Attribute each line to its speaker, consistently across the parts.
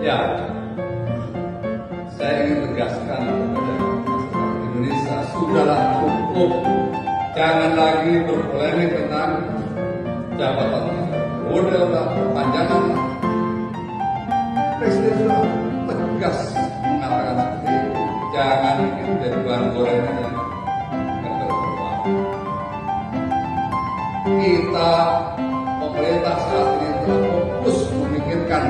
Speaker 1: Ya, saya ingin tegaskan kepada masyarakat Indonesia, sudahlah cukup, jangan lagi berpolemik tentang jabatan periode atau perpanjangan. Presiden sudah tegas mengatakan seperti itu, jangan ini menjadi bahan gorengan. Kita pemerintah saat ini telah fokus memikirkan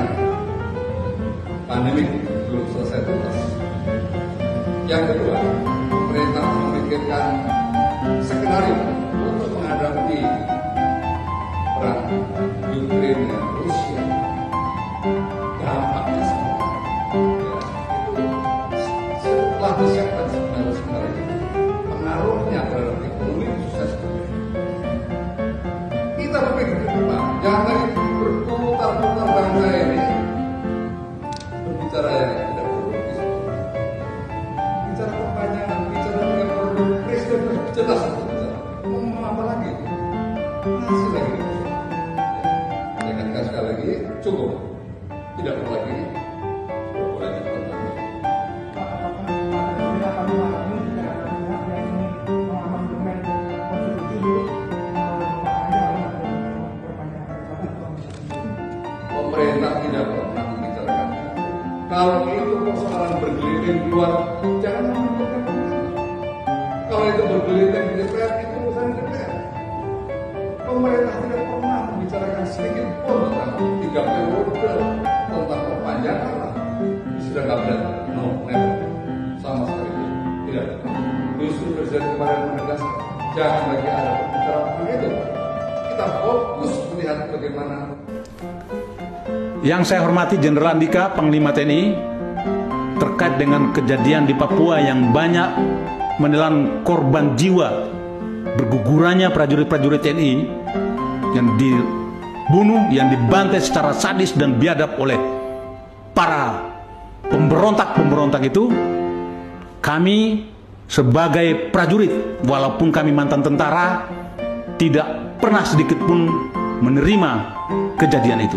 Speaker 1: pandemi belum selesai tuntas. Yang kedua, pemerintah memikirkan skenario untuk menghadapi perang Ukraina dan Rusia. Dampaknya sebenarnya itu setelah disiapkan skenario itu, pengaruhnya terhadap ekonomi susah sekali. Kita berpikir ke depan, jangan lagi berputar-putar bangsa ini berbicara yang tidak produktif. Bicara perpanjangan, bicara dengan produk presiden jelas untuk bicara. Ngomong apa lagi? Masih lagi. Saya katakan sekali lagi, cukup. Tidak perlu lagi berpolemik tentang ini. Pemerintah tidak pernah membicarakan itu. Kalau itu persoalan bergeliling di luar, jangan melibatkan pemerintah. Kalau itu bergeliling di DPR, itu urusan DPR. Pemerintah tidak pernah membicarakan sedikit pun tentang 3 periode, tentang perpanjangan lah. Sudah kabinet, no, never, sama sekali tidak. Justru Presiden kemarin menegaskan, jangan lagi ada pembicaraan tentang itu. Kita fokus melihat bagaimana.
Speaker 2: Yang saya hormati Jenderal Andika, Panglima TNI, terkait dengan kejadian di Papua yang banyak menelan korban jiwa, bergugurannya prajurit-prajurit TNI yang dibunuh, yang dibantai secara sadis dan biadab oleh para pemberontak-pemberontak itu. Kami sebagai prajurit, walaupun kami mantan tentara, tidak pernah sedikit pun menerima kejadian itu.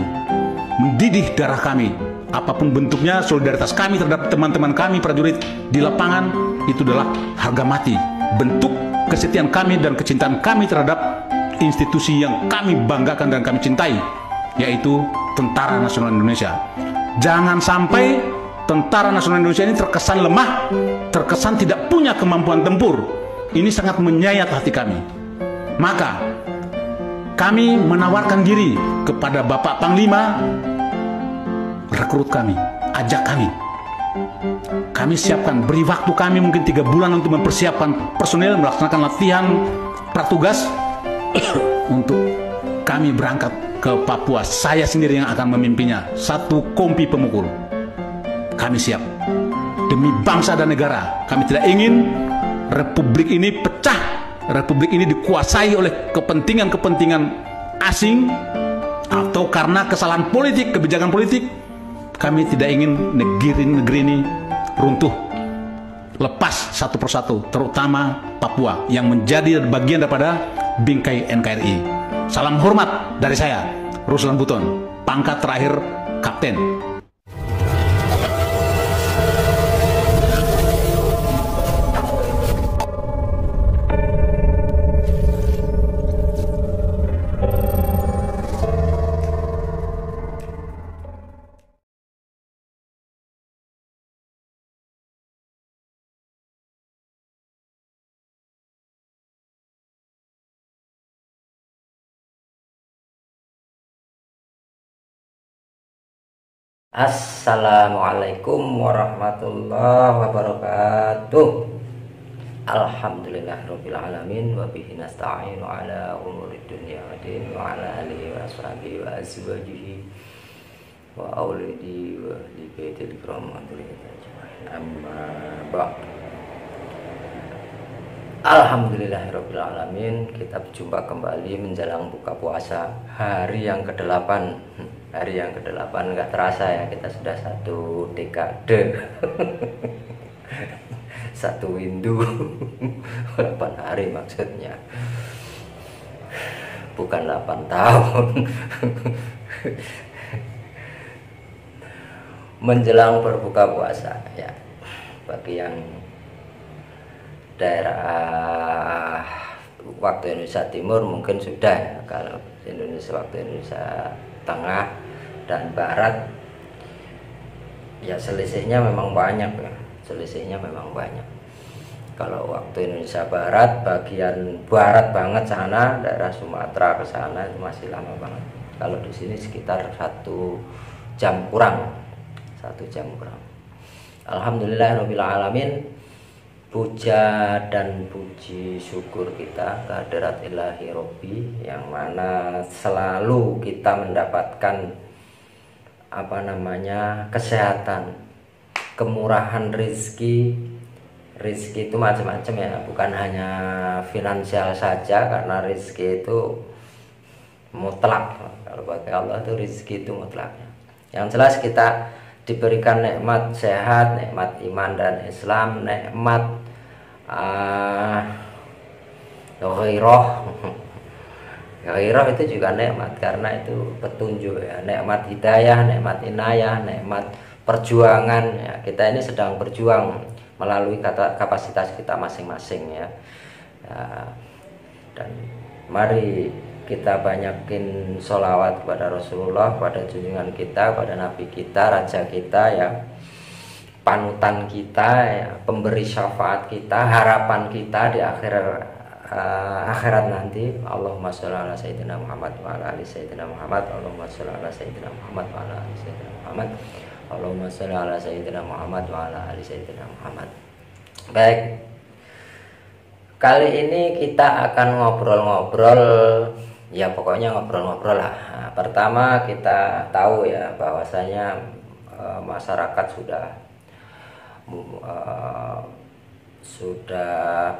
Speaker 2: Mendidih darah kami, apapun bentuknya, solidaritas kami terhadap teman-teman kami prajurit di lapangan itu adalah harga mati. Bentuk kesetiaan kami dan kecintaan kami terhadap institusi yang kami banggakan dan kami cintai, yaitu Tentara Nasional Indonesia. Jangan sampai Tentara Nasional Indonesia ini terkesan lemah, terkesan tidak punya kemampuan tempur. Ini sangat menyayat hati kami. Maka kami menawarkan diri kepada Bapak Panglima, rekrut kami, ajak kami. Kami siapkan, beri waktu kami mungkin 3 bulan untuk mempersiapkan personil, melaksanakan latihan pratugas untuk kami berangkat ke Papua. Saya sendiri yang akan memimpinya, 1 kompi pemukul. Kami siap demi bangsa dan negara. Kami tidak ingin republik ini pecah. Republik ini dikuasai oleh kepentingan-kepentingan asing atau karena kesalahan politik, kebijakan politik. Kami tidak ingin negeri ini runtuh, lepas satu persatu, terutama Papua yang menjadi bagian daripada bingkai NKRI. Salam hormat dari saya, Ruslan Buton, pangkat terakhir Kapten.
Speaker 3: Assalamualaikum warahmatullahi wabarakatuh. Alhamdulillahirabbil alamin wa bihi nasta'inu ala umurid dunya waddin wa ala alihi wa ashabihi wa azwajihi wa auladi wa ahli baitil kiram amma ba'd. Alhamdulillahirabbil alamin. Kita berjumpa kembali menjelang buka puasa hari yang ke-8. Hari yang ke-8, nggak terasa ya, kita sudah 1 dekade. 1 windu. 8 hari maksudnya, bukan 8 tahun. menjelang berbuka puasa ya. Bagi yang daerah waktu Indonesia Timur mungkin sudah ya. Kalau Indonesia waktu Indonesia Tengah dan Barat ya selisihnya memang banyak ya. Selisihnya memang banyak. Kalau waktu Indonesia Barat bagian barat banget sana daerah Sumatera ke sana itu masih lama banget. Kalau di sini sekitar 1 jam kurang. 1 jam kurang. Alhamdulillahirabbil alamin. Puja dan puji syukur kita kehadirat Ilahi Robbi yang mana selalu kita mendapatkan kesehatan, kemurahan rizki. Rizki itu macam-macam ya, bukan hanya finansial saja, karena rizki itu mutlak. Kalau bagi Allah itu rizki itu mutlak. Yang jelas kita diberikan nikmat sehat, nikmat iman dan Islam, nikmat ghairah itu juga nikmat karena itu petunjuk ya, nikmat hidayah, nikmat inayah, nikmat perjuangan ya. Kita ini sedang berjuang melalui kapasitas kita masing-masing ya. Dan mari kita banyakin sholawat kepada Rasulullah, pada junjungan kita, pada Nabi kita, Raja kita ya, panutan kita ya, pemberi syafaat kita, harapan kita di akhirat nanti. Allahumma sholli ala sayyidina Muhammad wa ala ali sayyidina Muhammad. Allahumma sholli ala sayyidina Muhammad wa ala ali sayyidina Muhammad. Allahumma sholli ala sayyidina Muhammad wa ala ali sayyidina Muhammad. Baik. Kali ini kita akan ngobrol-ngobrol ya, pokoknya ngobrol-ngobrol lah. Nah, pertama kita tahu ya bahwasanya masyarakat sudah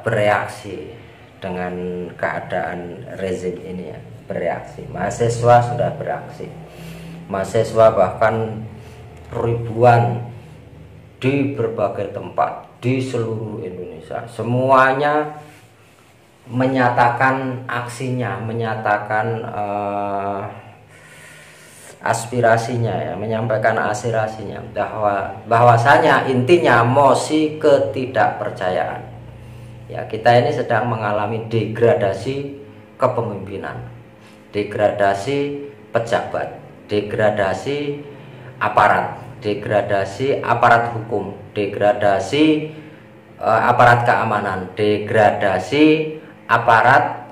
Speaker 3: bereaksi dengan keadaan rezim ini ya, bereaksi. Mahasiswa sudah bereaksi. Mahasiswa bahkan ribuan di berbagai tempat di seluruh Indonesia, semuanya menyatakan aksinya, menyatakan aspirasinya ya, menyampaikan aspirasinya bahwasanya intinya mosi ketidakpercayaan ya. Kita ini sedang mengalami degradasi kepemimpinan, degradasi pejabat, degradasi aparat hukum, degradasi aparat keamanan, degradasi aparat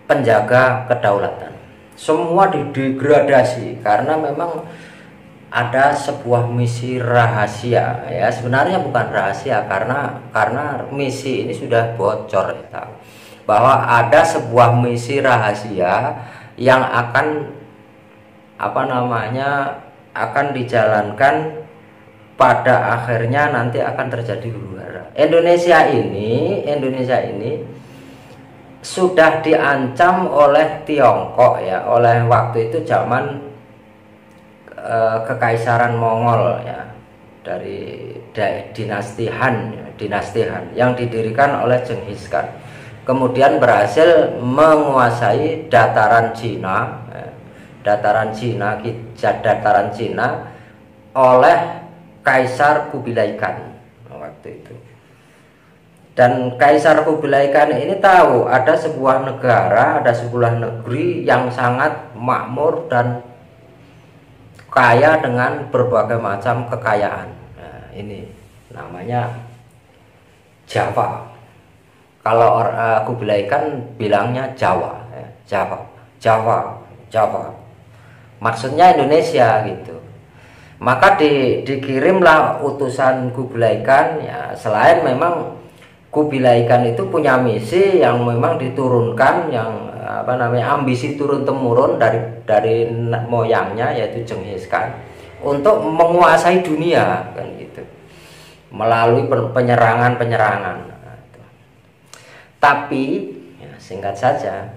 Speaker 3: penjaga kedaulatan. Semua didegradasi karena memang ada sebuah misi rahasia ya. Sebenarnya bukan rahasia karena misi ini sudah bocor ya, bahwa ada sebuah misi rahasia yang akan akan dijalankan, pada akhirnya nanti akan terjadi huru-hara. Indonesia ini sudah diancam oleh Tiongkok ya, oleh waktu itu zaman kekaisaran Mongol ya, dari dinasti Han yang didirikan oleh Genghis Khan. Kemudian berhasil menguasai dataran Cina oleh Kaisar Kubilai Khan waktu itu. Dan Kaisar Kubilai Khan ini tahu ada sebuah negara, ada sebuah negeri yang sangat makmur dan kaya dengan berbagai macam kekayaan. Nah, ini namanya Java. Kalau Kubilai Khan bilangnya Jawa, ya. Java. Maksudnya Indonesia gitu. Maka dikirimlah utusan Kubilai Khan ya. Selain memang Kubilai Khan itu punya misi yang memang diturunkan, yang ambisi turun temurun dari moyangnya, yaitu Genghis Khan, untuk menguasai dunia kan gitu, melalui penyerangan. Tapi ya, singkat saja,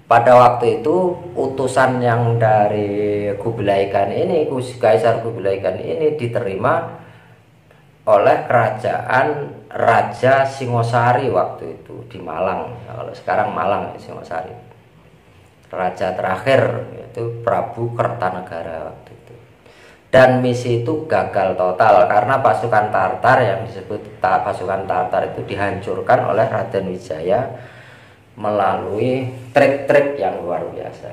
Speaker 3: pada waktu itu utusan yang dari Kubilai Khan ini, Kaisar Kubilai Khan ini diterima oleh kerajaan Raja Singosari waktu itu di Malang. Kalau sekarang Malang ya, Singosari. Raja terakhir yaitu Prabu Kertanegara waktu itu. dan misi itu gagal total karena pasukan Tartar yang disebut pasukan Tartar itu dihancurkan oleh Raden Wijaya melalui trik-trik yang luar biasa.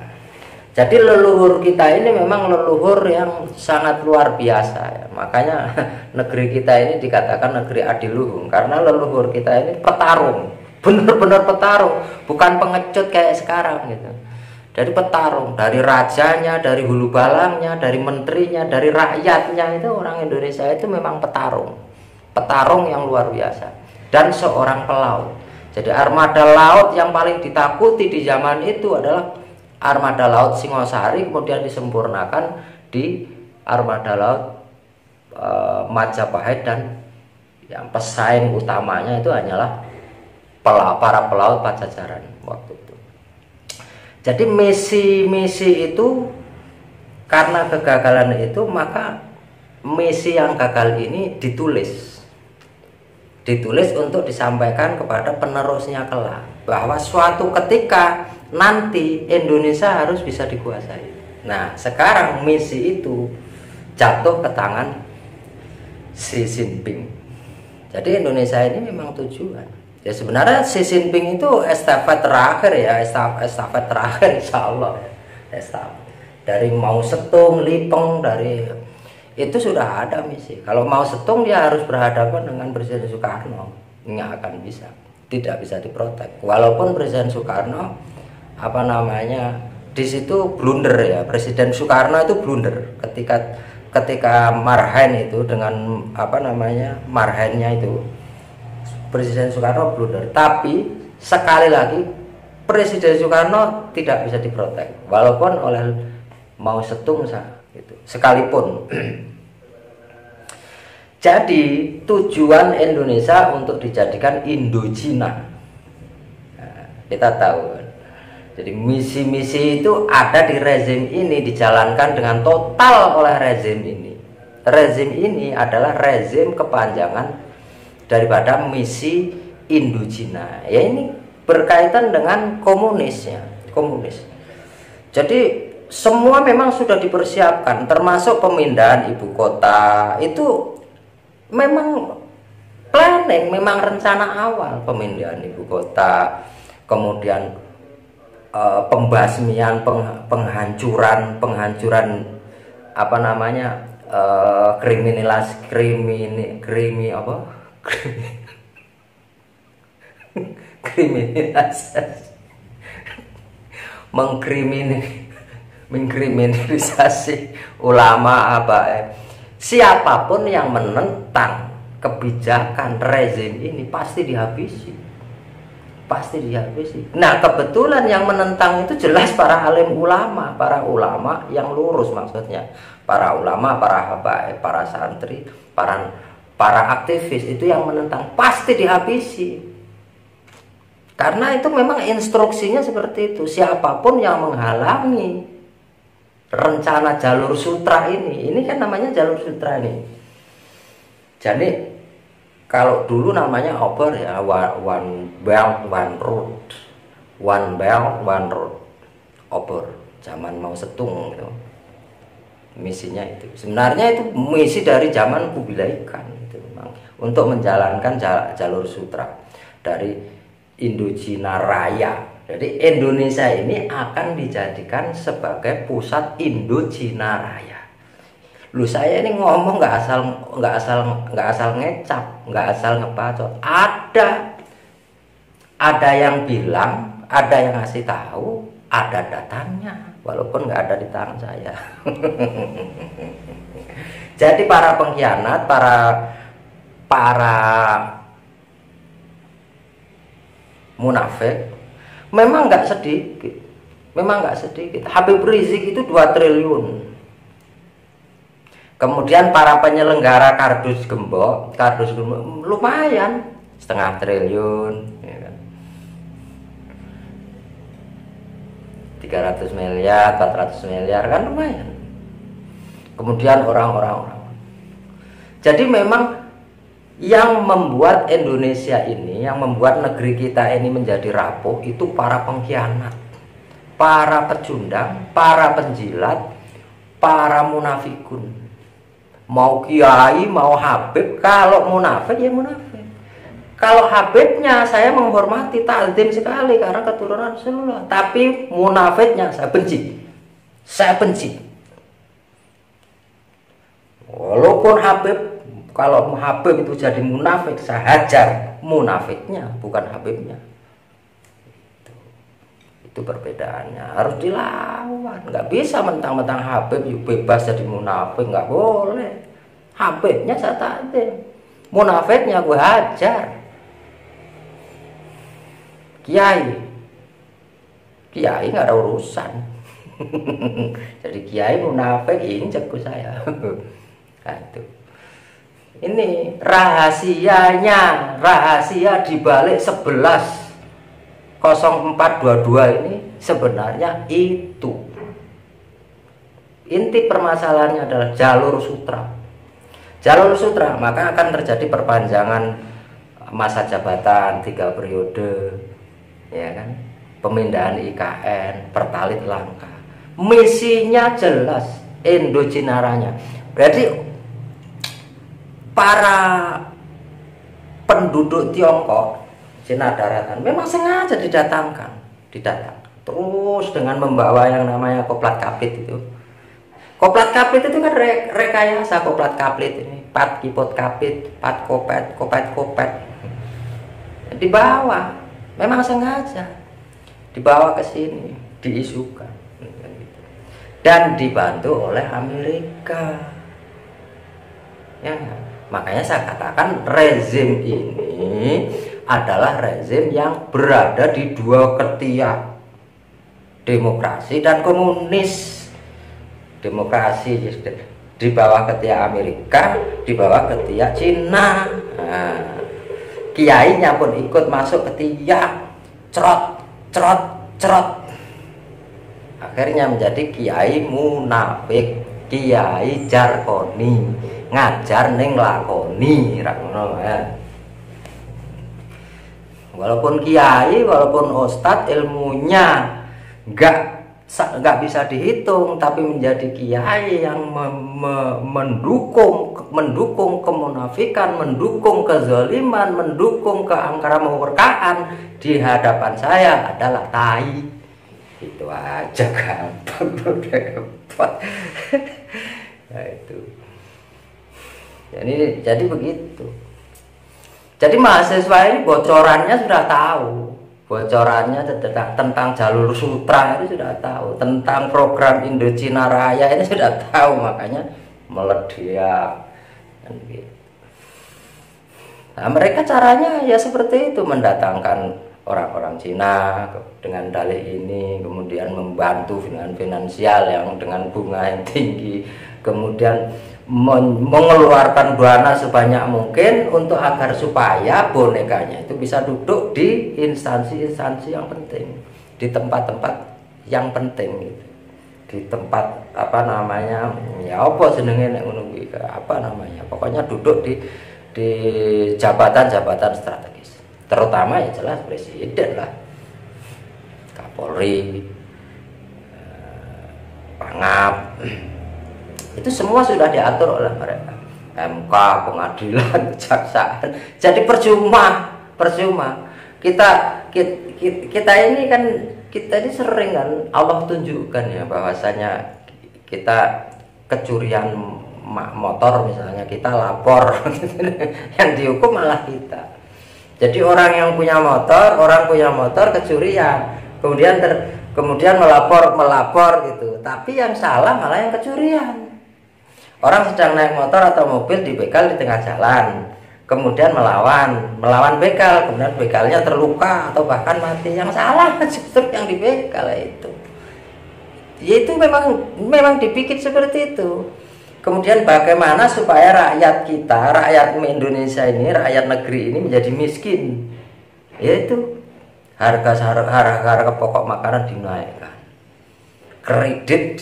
Speaker 3: Jadi leluhur kita ini memang leluhur yang sangat luar biasa ya. Makanya negeri kita ini dikatakan negeri adiluhung karena leluhur kita ini petarung, benar-benar petarung, bukan pengecut kayak sekarang gitu. Dari petarung, dari rajanya, dari hulu balangnya, dari menterinya, dari rakyatnya, itu orang Indonesia itu memang petarung. Petarung yang luar biasa. Dan seorang pelaut. Jadi armada laut yang paling ditakuti di zaman itu adalah armada laut Singosari, kemudian disempurnakan di armada laut Majapahit, dan yang pesaing utamanya itu hanyalah para pelaut Pajajaran waktu itu. Jadi misi-misi itu karena kegagalan itu, maka misi yang gagal ini ditulis untuk disampaikan kepada penerusnya kelak, bahwa suatu ketika nanti Indonesia harus bisa dikuasai. Nah, sekarang misi itu jatuh ke tangan Xi Jinping. Jadi Indonesia ini memang tujuan. Ya sebenarnya Xi Jinping itu estafet terakhir ya, estafet terakhir insya Allah. Estafet. Dari Mao Zedong, Lipeng, dari itu sudah ada misi. Kalau Mao Zedong dia harus berhadapan dengan Presiden Soekarno, nggak akan bisa, tidak bisa diprotek. Walaupun Presiden Soekarno di situ blunder ya, Presiden Soekarno itu blunder ketika Marhaen itu dengan Marhaennya itu. Presiden Soekarno blunder, tapi sekali lagi Presiden Soekarno tidak bisa diprotek walaupun oleh Mao Zedong gitu, sekalipun. Jadi tujuan Indonesia untuk dijadikan Indochina. Nah, kita tahu. Jadi misi-misi itu ada di rezim ini, dijalankan dengan total oleh rezim ini. Rezim ini adalah rezim kepanjangan daripada misi Indochina. Ya ini berkaitan dengan komunis. Jadi semua memang sudah dipersiapkan, termasuk pemindahan ibu kota. Itu memang planning, memang rencana awal pemindahan ibu kota, kemudian pembasmian, penghancuran mengkriminalisasi ulama siapapun yang menentang kebijakan rezim ini pasti dihabisi. Nah kebetulan yang menentang itu jelas para alim ulama, para ulama yang lurus, maksudnya para ulama, para habaib, para santri, para aktivis itu yang menentang pasti dihabisi. Karena itu memang instruksinya seperti itu. Siapapun yang menghalangi rencana jalur sutra ini kan namanya jalur sutra ini. Jadi kalau dulu namanya obor ya, one belt one road, obor zaman Mao Zedong itu. Misinya itu sebenarnya itu misi dari zaman Kubilai Khan itu memang untuk menjalankan jalur sutra dari Indochina Raya. Jadi Indonesia ini akan dijadikan sebagai pusat Indochina Raya. Lu saya ini ngomong nggak asal ngecap, nggak asal ngepacot. Ada yang bilang, ada yang ngasih tahu, ada datanya. Walaupun nggak ada di tangan saya. Jadi para pengkhianat, para munafik memang nggak sedikit. Habib Rizik itu 2 triliun. Kemudian para penyelenggara kardus gembok lumayan 0,5 triliun, ya kan? 300 miliar, 400 miliar kan lumayan. Kemudian orang-orang. Jadi memang yang membuat Indonesia ini, yang membuat negeri kita ini menjadi rapuh itu para pengkhianat, para pecundang, para penjilat, para munafikun. mau kiai, mau habib, kalau munafik ya munafik. Kalau habibnya saya menghormati, takdim sekali karena keturunan Rasulullah, tapi munafiknya saya benci. Saya benci. Walaupun habib, kalau habib itu jadi munafik, saya hajar munafiknya, bukan habibnya. Itu perbedaannya, harus dilawan. Nggak bisa mentang-mentang habib bebas jadi munafik, nggak boleh. Habibnya saya takdim, munafiknya gue hajar. Kiai nggak ada urusan. Jadi kiai munafik injek ke saya. Nah, itu. Ini rahasianya, rahasia dibalik 11.04.22 ini sebenarnya itu. Inti permasalahannya adalah jalur sutra. Jalur sutra, maka akan terjadi perpanjangan masa jabatan 3 periode, ya kan? Pemindahan IKN, pertalit langka. Misinya jelas, endocinaranya. Berarti para penduduk Tiongkok, Cina daratan, memang sengaja didatangkan, terus dengan membawa yang namanya koplat kapit itu. Koplat kapit itu kan rekayasa koplat kapit ini, pat kipot kapit, pat kopet, kopet. Dibawa, memang sengaja dibawa ke sini, diisukan, dan dibantu oleh Amerika. Ya, makanya saya katakan rezim ini adalah rezim yang berada di dua ketiak, demokrasi dan komunis. Demokrasi di bawah ketiak Amerika, di bawah ketiak Cina. Nah, kiainya pun ikut masuk ketiak, cerot. Akhirnya menjadi kiai munafik, kiai jarkoni, ngajar ning lakoni, walaupun kiai, walaupun ustadz, ilmunya nggak bisa dihitung, tapi menjadi kiai yang mendukung kemunafikan, mendukung kezaliman, mendukung keangkara murkaan di hadapan saya adalah tai. Itu aja gampang, repot. Nah, itu. Jadi begitu. Jadi mahasiswa ini bocorannya sudah tahu. Bocorannya tentang jalur sutra itu sudah tahu, tentang program Indocina Raya ini sudah tahu, makanya meledak. Nah, mereka caranya ya seperti itu, mendatangkan orang-orang Cina dengan dalih ini, kemudian membantu dengan finansial yang dengan bunga yang tinggi, kemudian mengeluarkan dana sebanyak mungkin untuk agar supaya bonekanya itu bisa duduk di instansi-instansi yang penting, di tempat-tempat yang penting gitu. Di tempat apa namanya, ya apa senengnya apa namanya, pokoknya duduk di jabatan-jabatan strategis, terutama ya jelas presiden lah, Kapolri, Pangap. Itu semua sudah diatur oleh mereka, MK, pengadilan, kejaksaan. Jadi percuma kita ini kan, kita ini sering kan Allah tunjukkan ya bahwasanya kita kecurian motor misalnya, kita lapor yang dihukum malah kita. Jadi orang yang punya motor kecurian, kemudian melapor gitu, tapi yang salah malah yang kecurian. Orang sedang naik motor atau mobil dibegal di tengah jalan, kemudian melawan begal, kemudian begalnya terluka atau bahkan mati. Yang salah justru yang dibegal itu. Ya itu memang dibikin seperti itu. Kemudian bagaimana supaya rakyat kita, rakyat Indonesia ini, rakyat negeri ini menjadi miskin? Yaitu harga pokok makanan dinaikkan, kredit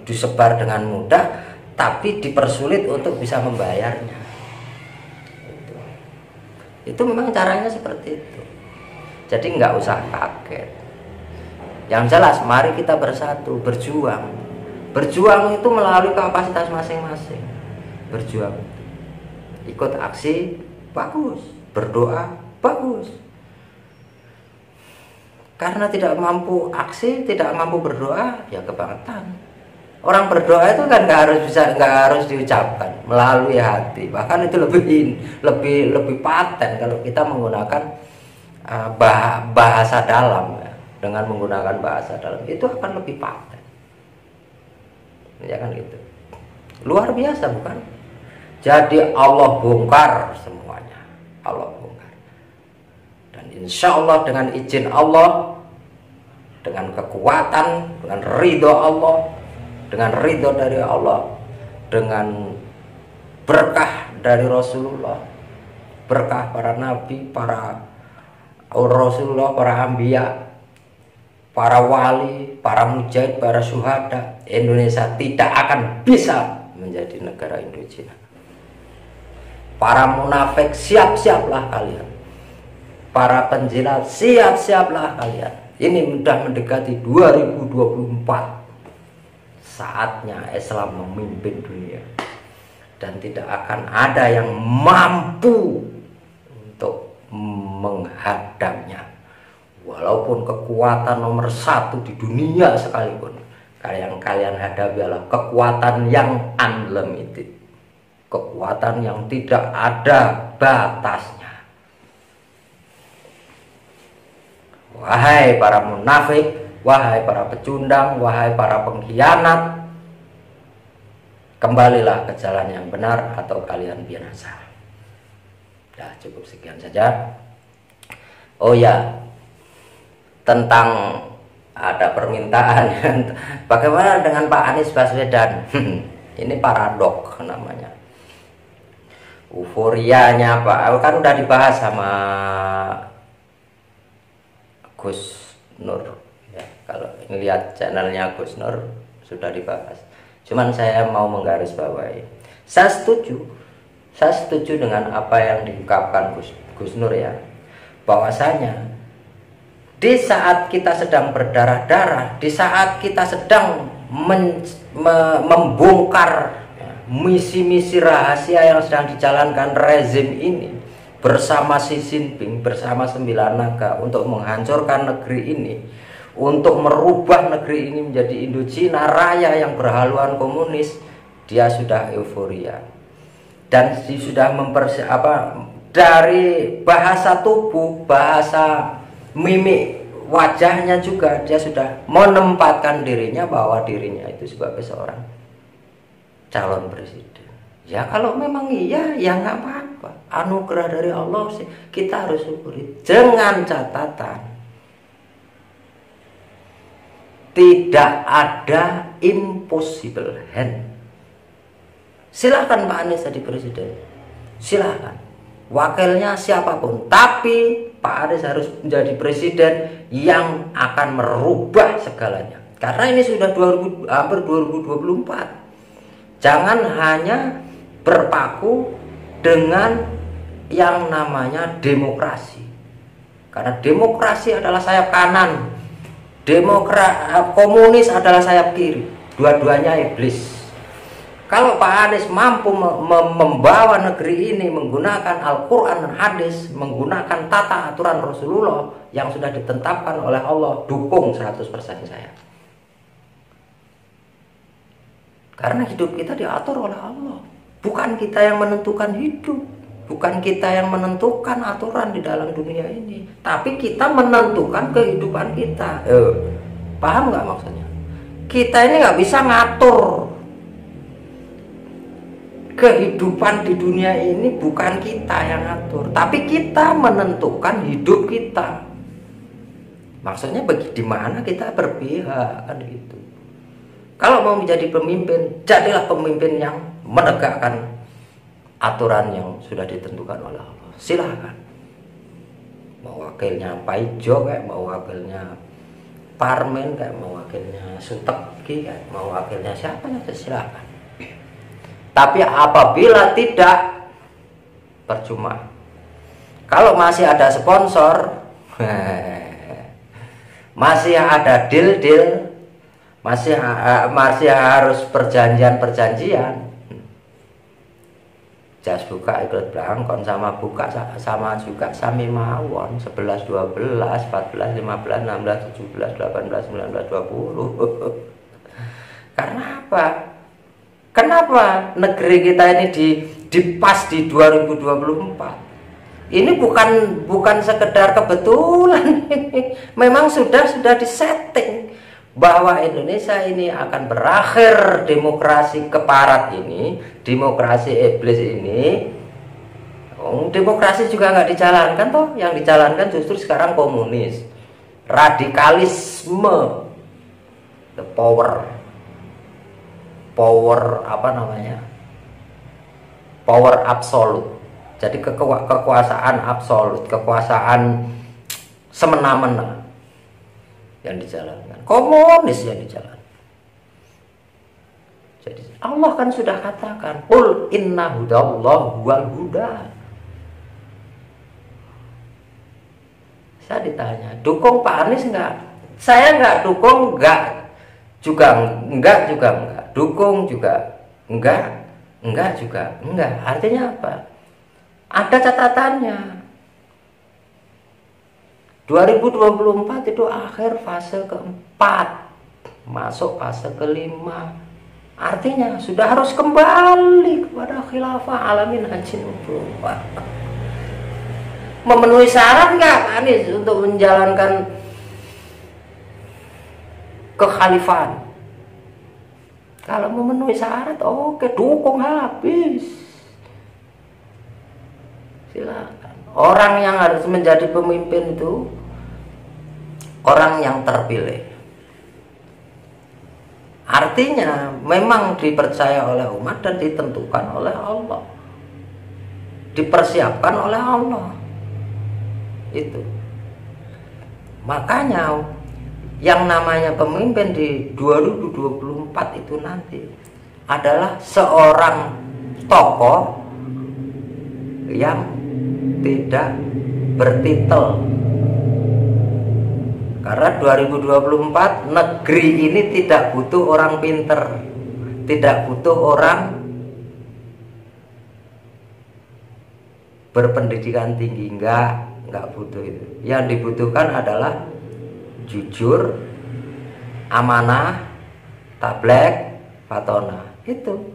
Speaker 3: disebar dengan mudah, tapi dipersulit untuk bisa membayarnya. Itu memang caranya seperti itu. Jadi nggak usah kaget. Yang jelas, mari kita bersatu, berjuang itu melalui kapasitas masing-masing. berjuang, ikut aksi bagus, berdoa bagus. Karena tidak mampu aksi, tidak mampu berdoa, ya kebangetan. Orang berdoa itu kan nggak harus diucapkan, melalui hati. Bahkan itu lebih paten kalau kita menggunakan bahasa dalam, ya. Dengan menggunakan bahasa dalam itu akan lebih paten. Ya kan gitu. Luar biasa bukan? Jadi Allah bongkar semuanya, Allah bongkar. Dan insya Allah dengan izin Allah, dengan kekuatan, dengan ridho Allah, dengan ridho dari Allah, dengan berkah dari Rasulullah, berkah para nabi, para Rasulullah, para anbiya, para wali, para mujahid, para syuhada, Indonesia tidak akan bisa menjadi negara Indochina. Para munafik, siap-siaplah kalian. Para penjilat, siap-siaplah kalian. Ini sudah mendekati 2024. Saatnya Islam memimpin dunia. Dan tidak akan ada yang mampu untuk menghadangnya. Walaupun kekuatan nomor 1 di dunia sekalipun, kalian hadapi adalah kekuatan yang unlimited, kekuatan yang tidak ada batasnya. Wahai para munafik, wahai para pecundang, wahai para pengkhianat, kembalilah ke jalan yang benar atau kalian binasa. Ya, cukup sekian saja. Oh ya, tentang ada permintaan bagaimana dengan Pak Anies Baswedan. Ini paradok namanya, euforianya Pak, kan udah dibahas sama Gus Nur ya. Kalau ngelihat channelnya Gus Nur sudah dibahas, cuman saya mau menggarisbawahi, saya setuju dengan apa yang diungkapkan Gus Nur ya, bahwasanya di saat kita sedang berdarah-darah, di saat kita sedang membongkar misi-misi rahasia yang sedang dijalankan rezim ini bersama Xi Jinping, bersama 9 naga untuk menghancurkan negeri ini, untuk merubah negeri ini menjadi Indochina Raya yang berhaluan komunis, dia sudah euforia dan sudah dari bahasa tubuh, bahasa mimik wajahnya juga dia sudah menempatkan dirinya bahwa dirinya itu sebagai seorang calon presiden. Ya kalau memang iya, ya nggak apa-apa. Anugerah dari Allah sih, kita harus syukuri. Dengan catatan, tidak ada impossible hand. Silakan Pak Anies jadi presiden, silakan. Wakilnya siapapun, tapi Pak Anies harus menjadi presiden yang akan merubah segalanya. Karena ini sudah hampir 2024. Jangan hanya berpaku dengan yang namanya demokrasi. Karena demokrasi adalah sayap kanan, komunis adalah sayap kiri. Dua-duanya iblis. Kalau Pak Anies mampu membawa negeri ini menggunakan Al-Quran dan hadis, menggunakan tata aturan Rasulullah yang sudah ditetapkan oleh Allah, dukung 100% saya. Karena hidup kita diatur oleh Allah. Bukan kita yang menentukan hidup, bukan kita yang menentukan aturan di dalam dunia ini, tapi kita menentukan kehidupan kita. Paham nggak maksudnya? Kita ini nggak bisa ngatur kehidupan di dunia ini, bukan kita yang ngatur, tapi kita menentukan hidup kita. Maksudnya di mana kita berpihak kan gitu. Kalau mau menjadi pemimpin, jadilah pemimpin yang menegakkan aturan yang sudah ditentukan oleh Allah. Silahkan. Mau wakilnya Pak Ijo kayak, mau wakilnya Parmen kayak, mau wakilnya Suteki kayak, mau wakilnya siapa saja silahkan. Tapi apabila tidak, percuma. Kalau masih ada sponsor, masih ada deal-deal, masih harus perjanjian-perjanjian, jas buka ikut belangkon, sama buka sama juga sami mawon 11 12 14 15 16 17 18 19 20. Karena apa? Kenapa negeri kita ini dipas di 2024? Ini bukan sekedar kebetulan. Memang sudah disetting bahwa Indonesia ini akan berakhir demokrasi keparat ini, demokrasi iblis ini. Demokrasi juga nggak dijalankan toh, yang dijalankan justru sekarang komunis, radikalisme, the power apa namanya, power absolut. Jadi kekuasaan absolut, kekuasaan semena-mena yang dijalankan, komunis yang dijalankan. Jadi Allah kan sudah katakan, qul inna hudallah wal huda. Saya ditanya, dukung Pak Anies enggak? Saya enggak dukung, enggak juga enggak. Dukung juga enggak juga enggak. Artinya apa? Ada catatannya. 2024 itu akhir fase keempat, masuk fase kelima. Artinya sudah harus kembali kepada khilafah alamin hajin ubah. Memenuhi syarat nggak Pak Anies untuk menjalankan kekhalifahan? Kalau memenuhi syarat, oke, dukung habis. Silakan. Orang yang harus menjadi pemimpin itu orang yang terpilih. Artinya memang dipercaya oleh umat dan ditentukan oleh Allah, dipersiapkan oleh Allah. Itu makanya yang namanya pemimpin di 2024 itu nanti adalah seorang tokoh yang tidak bertitel. Karena 2024 negeri ini tidak butuh orang pinter, tidak butuh orang berpendidikan tinggi, enggak butuh itu. Yang dibutuhkan adalah jujur, amanah, tablek, fatona. Itu.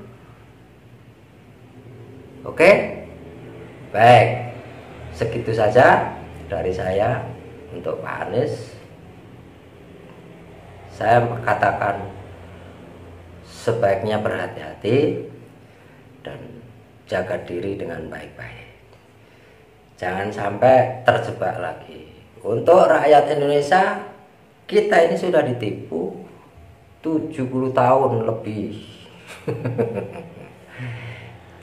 Speaker 3: Oke? Baik. Segitu saja dari saya untuk Pak Anies. Saya katakan sebaiknya berhati-hati dan jaga diri dengan baik-baik. Jangan sampai terjebak lagi. Untuk rakyat Indonesia, kita ini sudah ditipu 70 tahun lebih.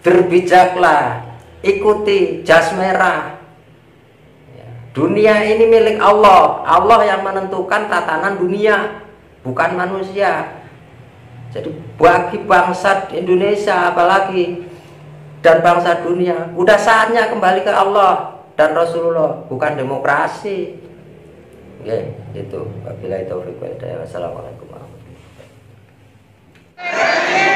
Speaker 3: Berbijaklah, ikuti jas merah. Dunia ini milik Allah. Allah yang menentukan tatanan dunia, bukan manusia. Jadi bagi bangsa Indonesia apalagi dan bangsa dunia, udah saatnya kembali ke Allah dan Rasulullah, bukan demokrasi. Oke, itu. Wabillahi taufiq wal hidayah. Wassalamualaikum warahmatullahi wabarakatuh.